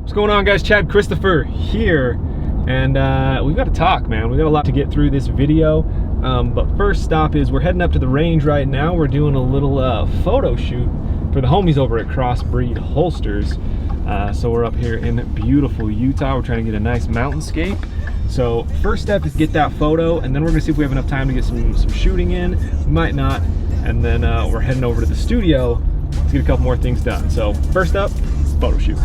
What's going on, guys? Chad Christopher here, and we've got to talk, man. We've got a lot to get through this video, but first stop is we're heading up to the range right now. We're doing a little photo shoot for the homies over at Crossbreed Holsters. So we're up here in beautiful Utah. We're trying to get a nice mountainscape. So first step is get that photo, and then we're gonna see if we have enough time to get some shooting in. We might not, and then we're heading over to the studio to get a couple more things done. So first up, photo shoot.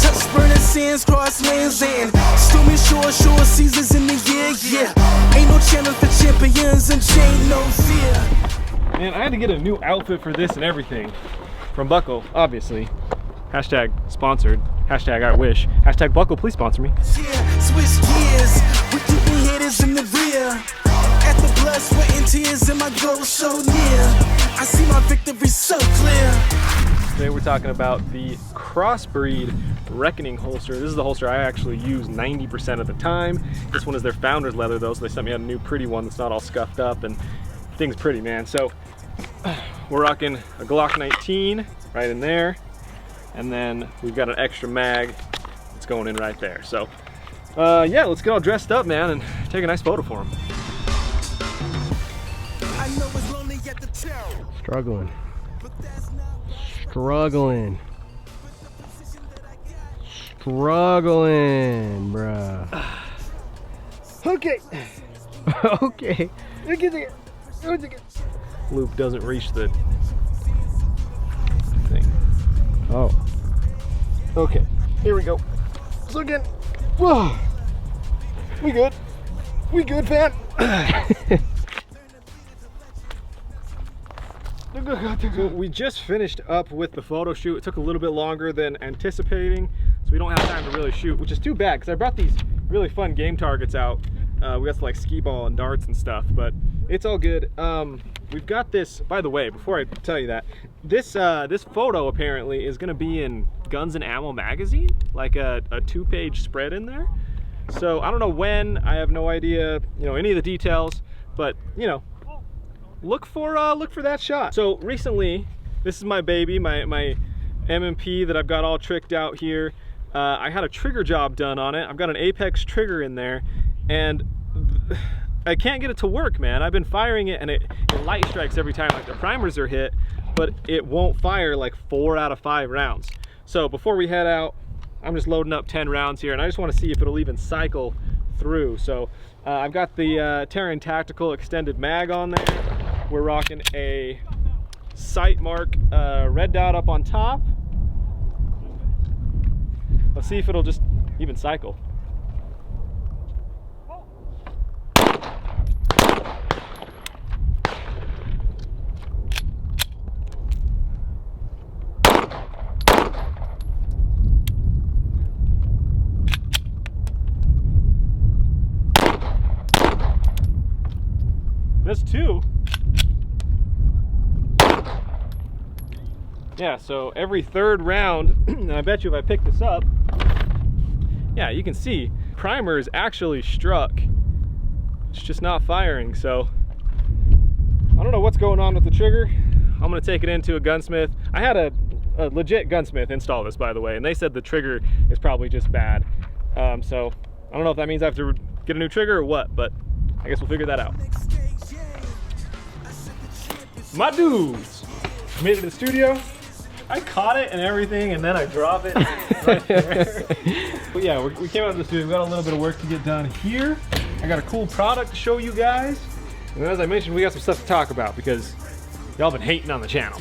Touch burning sands, cross lands, and stormy shore seasons in the year, yeah. Ain't no challenge for champions and chain no fear. Man, I had to get a new outfit for this and everything from Buckle, obviously. Hashtag sponsored. Hashtag I wish. Hashtag Buckle, please sponsor me. Yeah, switch gears, we keeping hitters in the rear. At the blood, sweat, and tears, and my goal so near. I see my victory so clear. Today we're talking about the Crossbreed Reckoning holster. This is the holster I actually use 90% of the time. This one is their founder's leather though, so they sent me out a new pretty one that's not all scuffed up, and thing's pretty, man. So we're rocking a Glock 19 right in there, and then we've got an extra mag that's going in right there. So yeah, let's get all dressed up, man, and take a nice photo for them. Struggling, bruh. Okay. Okay. Loop doesn't reach the thing. Oh. Okay, here we go. So again, whoa. We good? We good, fam? So we just finished up with the photo shoot. It took a little bit longer than anticipating, so we don't have time to really shoot, which is too bad because I brought these really fun game targets out. We got some like skee ball and darts and stuff, but it's all good. We've got this, by the way, before I tell you that, this photo apparently is gonna be in Guns and Ammo magazine, like a 2-page spread in there. So I don't know when, I have no idea, you know, any of the details, but you know, look for that shot. So recently, this is my baby, my M&P that I've got all tricked out here. I had a trigger job done on it. I've got an Apex trigger in there, and I can't get it to work, man. I've been firing it, and it light strikes every time, like the primers are hit, but it won't fire like 4 out of 5 rounds. So before we head out, I'm just loading up 10 rounds here, and I just want to see if it'll even cycle through. So I've got the Terran Tactical extended mag on there. We're rocking a sight mark red dot up on top. Let's see if it'll just even cycle. That's 2. Yeah, so every 3rd round, and I bet you if I pick this up, yeah, you can see primer is actually struck. It's just not firing, so I don't know what's going on with the trigger. I'm gonna take it into a gunsmith. I had a legit gunsmith install this, by the way, and they said the trigger is probably just bad. So I don't know if that means I have to get a new trigger or what, but I guess we'll figure that out. My dudes made it to the studio. I caught it and everything, and then I drop it right there. But yeah, we came out to the studio. We got a little bit of work to get done here. I got a cool product to show you guys. And as I mentioned, we got some stuff to talk about because y'all been hating on the channel.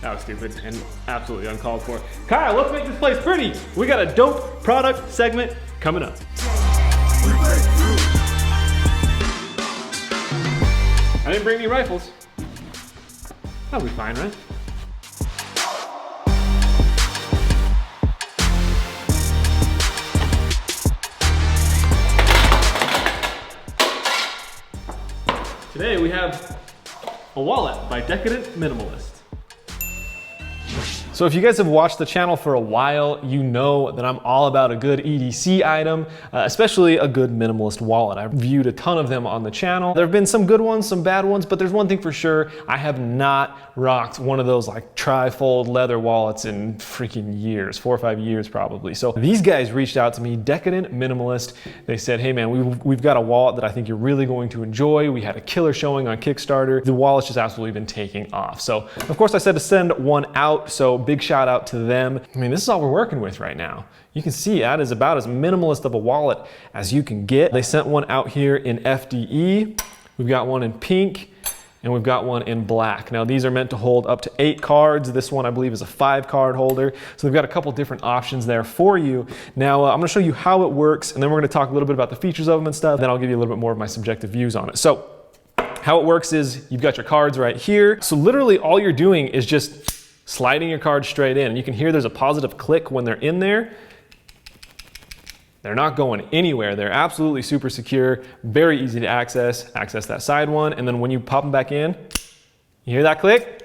That was stupid and absolutely uncalled for. Kyle, let's make this place pretty. We got a dope product segment coming up. I didn't bring any rifles. That'll be fine, right? Today we have a wallet by Decadent Minimalist. So if you guys have watched the channel for a while, you know that I'm all about a good EDC item, especially a good minimalist wallet. I've viewed a ton of them on the channel. There have been some good ones, some bad ones, but there's one thing for sure. I have not rocked one of those like tri-fold leather wallets in freaking years, 4 or 5 years probably. So these guys reached out to me, Decadent Minimalist. They said, hey man, we've got a wallet that I think you're really going to enjoy. We had a killer showing on Kickstarter. The wallet's just absolutely been taking off. So of course I said to send one out. So big shout out to them. I mean, this is all we're working with right now. You can see that is about as minimalist of a wallet as you can get. They sent one out here in FDE. We've got one in pink and we've got one in black. Now these are meant to hold up to 8 cards. This one I believe is a 5-card holder. So they've got a couple different options there for you. Now I'm gonna show you how it works and then we're gonna talk a little bit about the features of them and stuff. Then I'll give you a little bit more of my subjective views on it. So how it works is you've got your cards right here. So literally all you're doing is just sliding your cards straight in. And you can hear there's a positive click when they're in there. They're not going anywhere. They're absolutely super secure, very easy to access. Access that side one, and then when you pop them back in, you hear that click?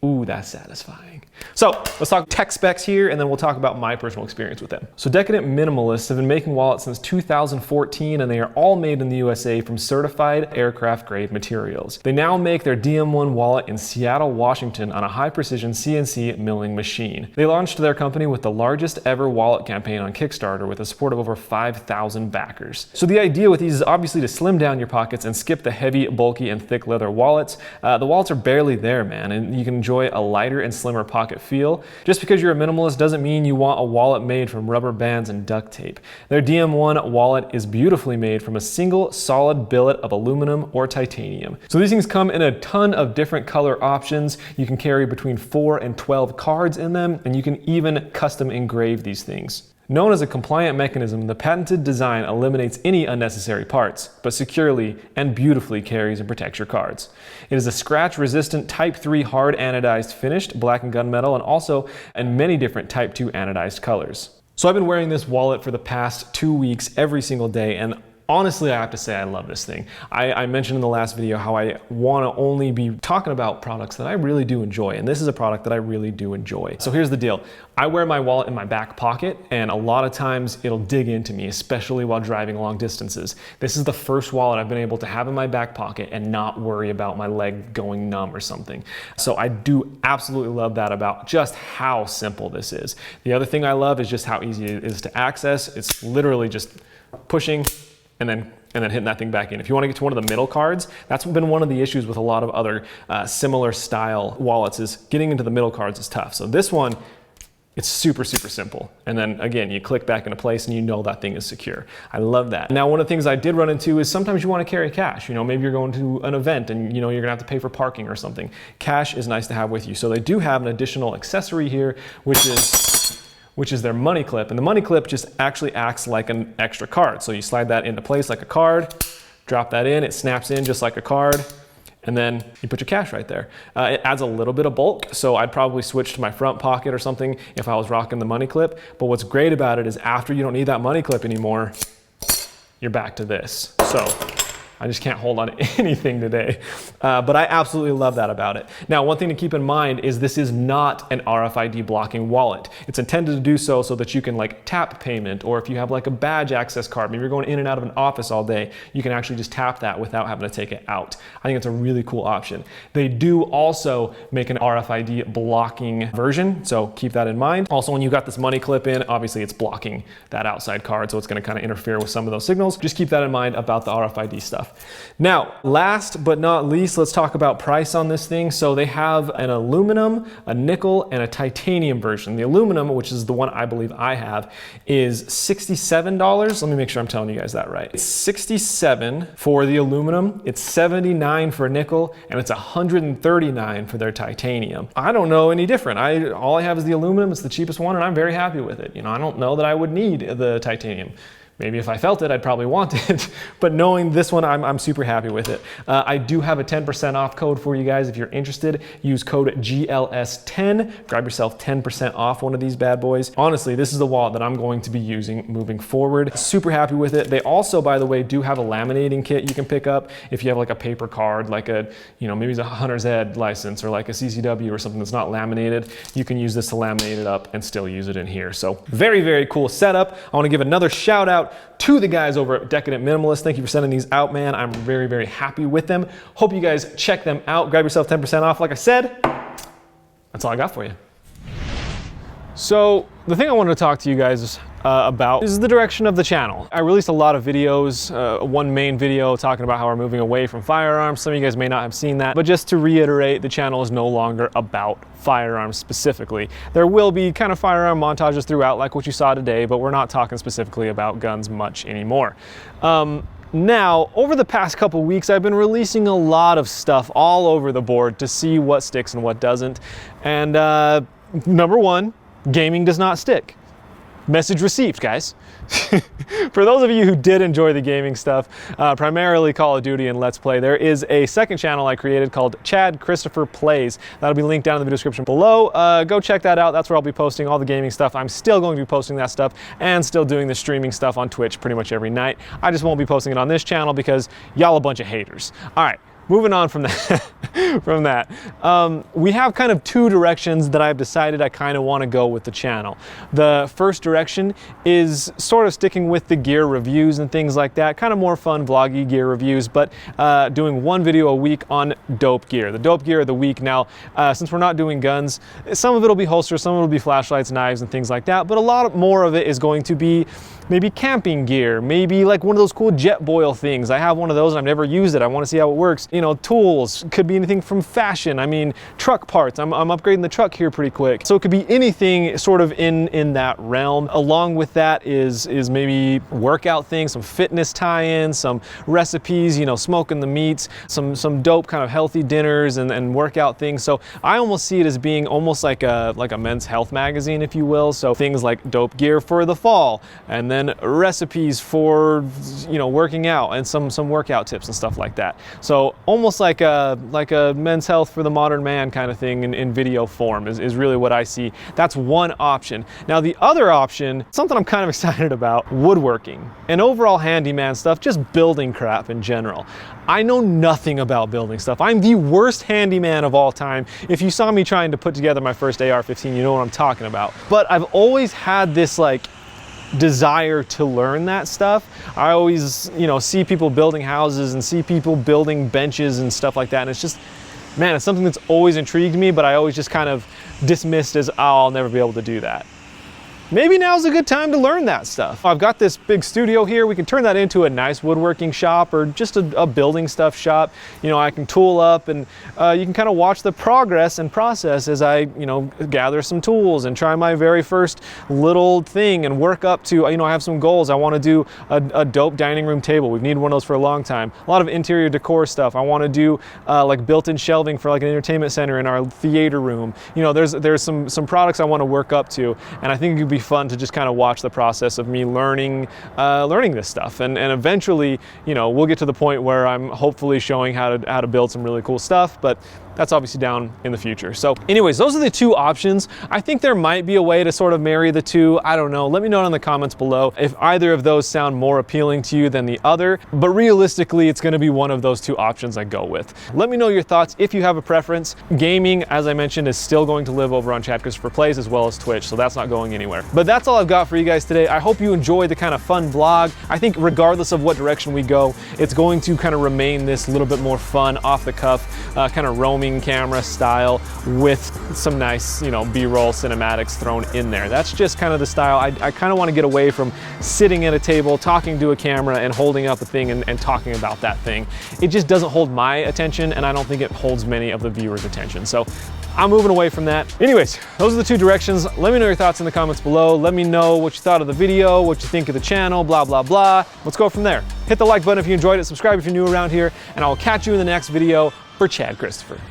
Ooh, that's satisfying. So let's talk tech specs here, and then we'll talk about my personal experience with them. So Decadent Minimalists have been making wallets since 2014, and they are all made in the USA from certified aircraft grade materials. They now make their Dm1 Wallet in Seattle, Washington on a high precision CNC milling machine. They launched their company with the largest ever wallet campaign on Kickstarter with the support of over 5,000 backers. So the idea with these is obviously to slim down your pockets and skip the heavy, bulky, and thick leather wallets. The wallets are barely there, man, and you can enjoy a lighter and slimmer pocket feel. Just because you're a minimalist doesn't mean you want a wallet made from rubber bands and duct tape. Their Dm1 Wallet is beautifully made from a single solid billet of aluminum or titanium. So these things come in a ton of different color options. You can carry between 4 and 12 cards in them, and you can even custom engrave these things. Known as a compliant mechanism, the patented design eliminates any unnecessary parts, but securely and beautifully carries and protects your cards. It is a scratch-resistant Type 3 hard anodized finished black and gunmetal, and also in many different Type 2 anodized colors. So I've been wearing this wallet for the past 2 weeks every single day, and honestly, I have to say I love this thing. I mentioned in the last video how I want to only be talking about products that I really do enjoy, and this is a product that I really do enjoy. So here's the deal. I wear my wallet in my back pocket, and a lot of times it'll dig into me, especially while driving long distances. This is the first wallet I've been able to have in my back pocket and not worry about my leg going numb or something. So I do absolutely love that about just how simple this is. The other thing I love is just how easy it is to access. It's literally just pushing and then hitting that thing back in. If you want to get to one of the middle cards, that's been one of the issues with a lot of other similar style wallets, is getting into the middle cards is tough. So this one, it's super, super simple. And then again, you click back into place and you know that thing is secure. I love that. Now, one of the things I did run into is sometimes you want to carry cash. You know, maybe you're going to an event and you know you're gonna have to pay for parking or something. Cash is nice to have with you. So they do have an additional accessory here, which is their money clip. And the money clip just actually acts like an extra card. So you slide that into place like a card, drop that in, it snaps in just like a card, and then you put your cash right there. It adds a little bit of bulk, so I'd probably switch to my front pocket or something if I was rocking the money clip. But what's great about it is after you don't need that money clip anymore, you're back to this. So I just can't hold on to anything today. But I absolutely love that about it. Now, one thing to keep in mind is this is not an RFID blocking wallet. It's intended to do so that you can like tap payment, or if you have like a badge access card, maybe you're going in and out of an office all day, you can actually just tap that without having to take it out. I think it's a really cool option. They do also make an RFID blocking version, so keep that in mind. Also, when you got this money clip in, obviously it's blocking that outside card, so it's gonna kind of interfere with some of those signals. Just keep that in mind about the RFID stuff. Now, last but not least, let's talk about price on this thing. So they have an aluminum, a nickel, and a titanium version. The aluminum, which is the one I believe I have, is $67. Let me make sure I'm telling you guys that right. It's $67 for the aluminum, it's $79 for nickel, and it's $139 for their titanium. I don't know any different. All I have is the aluminum, it's the cheapest one, and I'm very happy with it. You know, I don't know that I would need the titanium. Maybe if I felt it, I'd probably want it. But knowing this one, I'm super happy with it. I do have a 10% off code for you guys. If you're interested, use code GLS10. Grab yourself 10% off one of these bad boys. Honestly, this is the wallet that I'm going to be using moving forward. Super happy with it. They also, by the way, do have a laminating kit you can pick up if you have like a paper card, like a, you know, maybe it's a Hunter's Ed license or like a CCW or something that's not laminated. You can use this to laminate it up and still use it in here. So very, very cool setup. I want to give another shout out to the guys over at Decadent Minimalist. Thank you for sending these out, man. I'm very, very happy with them. Hope you guys check them out. Grab yourself 10% off. Like I said, that's all I got for you. So the thing I wanted to talk to you guys about is the direction of the channel. I released a lot of videos, one main video talking about how we're moving away from firearms. Some of you guys may not have seen that, but just to reiterate, the channel is no longer about firearms specifically. There will be kind of firearm montages throughout, like what you saw today, but we're not talking specifically about guns much anymore. Now, over the past couple weeks, I've been releasing a lot of stuff all over the board to see what sticks and what doesn't. And number one, gaming does not stick. Message received, guys. For those of you who did enjoy the gaming stuff, primarily Call of Duty and Let's Play, there is a second channel I created called Chad Christopher Plays. That'll be linked down in the video description below. Go check that out. That's where I'll be posting all the gaming stuff. I'm still going to be posting that stuff and still doing the streaming stuff on Twitch pretty much every night. I just won't be posting it on this channel because y'all a bunch of haters. All right. Moving on from that, we have kind of two directions that I've decided I kind of want to go with the channel. The first direction is sort of sticking with the gear reviews and things like that, kind of more fun vloggy gear reviews, but doing one video a week on dope gear. The dope gear of the week. Now, since we're not doing guns, some of it will be holsters, some of it will be flashlights, knives, and things like that, but a lot more of it is going to be maybe camping gear, maybe like one of those cool jet boil things. I have one of those and I've never used it. I want to see how it works. You know, tools, could be anything from fashion. I mean, truck parts. I'm upgrading the truck here pretty quick. So it could be anything sort of in that realm. Along with that is maybe workout things, some fitness tie-ins, some recipes, you know, smoking the meats, some dope kind of healthy dinners and workout things. So I almost see it as being almost like a men's health magazine, if you will. So things like dope gear for the fall, and then recipes for, you know, working out and some workout tips and stuff like that. So almost like a men's health for the modern man kind of thing in video form is really what I see. That's one option. Now the other option, something I'm kind of excited about, woodworking and overall handyman stuff, just building crap in general. I know nothing about building stuff. I'm the worst handyman of all time. If you saw me trying to put together my first AR-15, you know what I'm talking about. But I've always had this like desire to learn that stuff. I always, you know, see people building houses and see people building benches and stuff like that, and it's just, man, it's something that's always intrigued me, but I always just kind of dismissed as, oh, I'll never be able to do that. Maybe now's a good time to learn that stuff. I've got this big studio here. We can turn that into a nice woodworking shop or just a building stuff shop. You know, I can tool up and you can kind of watch the progress and process as I, you know, gather some tools and try my very first little thing and work up to, you know, I have some goals. I want to do a dope dining room table. We've needed one of those for a long time. A lot of interior decor stuff. I want to do like built-in shelving for like an entertainment center in our theater room. You know, there's some products I want to work up to, and I think it could be fun to just kind of watch the process of me learning this stuff, and eventually, you know, we'll get to the point where I'm hopefully showing how to build some really cool stuff, but that's obviously down in the future. So anyways, those are the two options. I think there might be a way to sort of marry the two. I don't know. Let me know in the comments below if either of those sound more appealing to you than the other, but realistically, it's going to be one of those two options I go with. Let me know your thoughts if you have a preference. Gaming, as I mentioned, is still going to live over on Chad Christopher Plays as well as Twitch, so that's not going anywhere. But that's all I've got for you guys today. I hope you enjoyed the kind of fun vlog. I think regardless of what direction we go, it's going to kind of remain this little bit more fun, off the cuff, kind of roaming camera style with some nice, you know, B-roll cinematics thrown in there. That's just kind of the style. I kind of want to get away from sitting at a table, talking to a camera and holding up a thing and talking about that thing. It just doesn't hold my attention, and I don't think it holds many of the viewers' attention. So I'm moving away from that. Anyways, those are the two directions. Let me know your thoughts in the comments below. Let me know what you thought of the video, what you think of the channel, blah, blah, blah. Let's go from there. Hit the like button if you enjoyed it, subscribe if you're new around here, and I will catch you in the next video for Chad Christopher.